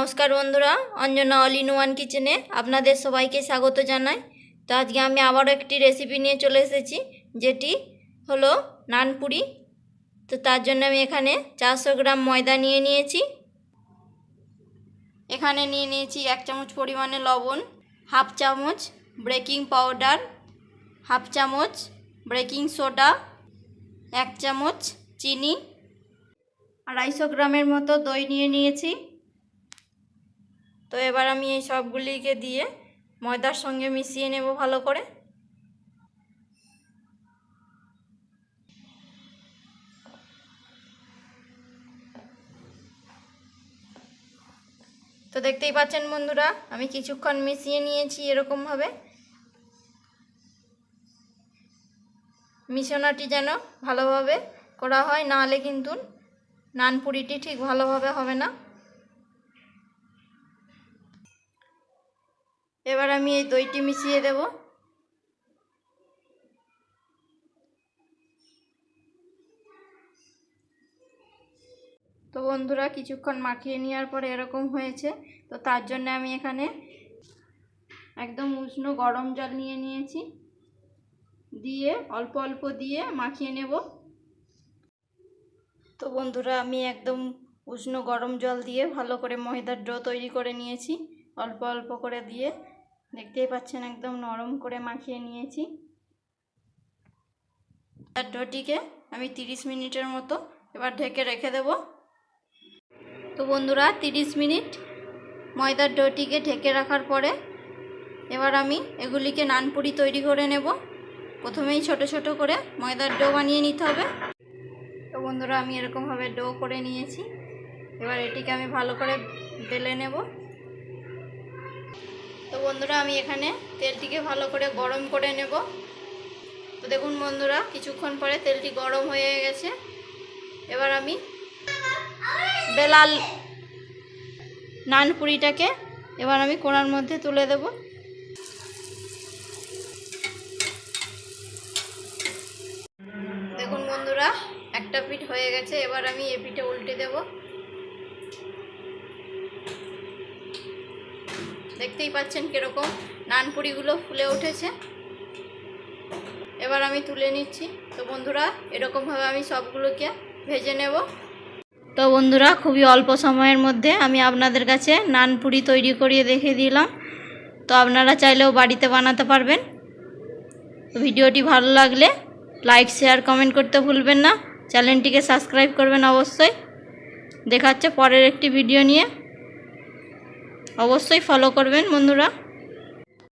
নমস্কার বন্ধুরা, Anjana all in one কিচেনে আপনাদের সবাইকে স্বাগত জানাই। তো আজকে আমি আবারও একটি রেসিপি নিয়ে চলে এসেছি, যেটি হলো নান পুরি। তো তার জন্য আমি এখানে 400 গ্রাম ময়দা নিয়ে নিয়েছি। এখানে নিয়ে নিয়েছি 1 চামচ পরিমাণে লবণ, হাফ চামচ বেকিং পাউডার, হাফ চামচ বেকিং সোডা, 1 চামচ চিনি, 250 গ্রামের মতো দই নিয়ে নিয়েছি। তো এবার আমি এই সবগুলিকে দিয়ে ময়দার সঙ্গে মিশিয়ে নেব ভালো করে। তো দেখতেই পাচ্ছেন বন্ধুরা, আমি কিছুক্ষণ মিশিয়ে নিয়েছি এরকমভাবে। মিশ্রণটি যেন ভালোভাবে করা হয়, না হলে কিন্তু নান পুরিটি ঠিক ভালোভাবে হবে না। এবার আমি এই দইটি মিশিয়ে দেব। তো বন্ধুরা, কিছুক্ষণ মাখিয়ে নেওয়ার পরে এরকম হয়েছে। তো তার জন্য আমি এখানে একদম উষ্ণ গরম জল নিয়ে নিয়েছি, দিয়ে অল্প অল্প দিয়ে মাখিয়ে নেব। তো বন্ধুরা, আমি একদম উষ্ণ গরম জল দিয়ে ভালো করে ময়দার ডো তৈরি করে নিয়েছি, অল্প অল্প করে দিয়ে। দেখতেই পাচ্ছেন একদম নরম করে মাখিয়ে নিয়েছি। তার ডোটিকে আমি 30 মিনিটের মতো এবার ঢেকে রেখে দেব। তো বন্ধুরা, 30 মিনিট ময়দার ডোটিকে ঢেকে রাখার পরে এবার আমি এগুলিকে নানপুরি তৈরি করে নেব। প্রথমেই ছোট ছোট করে ময়দার ডো বানিয়ে নিতে হবে। তো বন্ধুরা, আমি এরকমভাবে ডো করে নিয়েছি। এবার এটিকে আমি ভালো করে বেলে নেব। তো বন্ধুরা, আমি এখানে তেলটিকে ভালো করে গরম করে নেব। তো দেখুন বন্ধুরা, কিছুক্ষণ পরে তেলটি গরম হয়ে গেছে। এবার আমি বেলাল নান পুরিটাকে এবার আমি কোণার মধ্যে তুলে দেব। দেখুন বন্ধুরা, একটা পিঠ হয়ে গেছে। এবার আমি এই পিঠে উল্টে দেব। দেখতেই পাচ্ছেন কিরকম নান পুরিগুলো ফুলে উঠেছে। এবার আমি তুলে নিচ্ছি। তো বন্ধুরা, এরকমভাবে আমি সবগুলোকে ভেজে নেব। তো বন্ধুরা, খুবই অল্প সময়ের মধ্যে আমি আপনাদের কাছে নান পুরি তৈরি করিয়ে দেখিয়ে দিলাম। তো আপনারা চাইলেও বাড়িতে বানাতে পারবেন। ভিডিওটি ভালো লাগলে লাইক, শেয়ার, কমেন্ট করতে ভুলবেন না। চ্যানেলটিকে সাবস্ক্রাইব করবেন অবশ্যই। দেখা হচ্ছে পরের একটি ভিডিও নিয়ে। অবশ্যই ফলো করবেন বন্ধুরা।